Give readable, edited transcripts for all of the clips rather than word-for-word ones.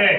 1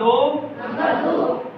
2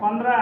15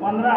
15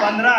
15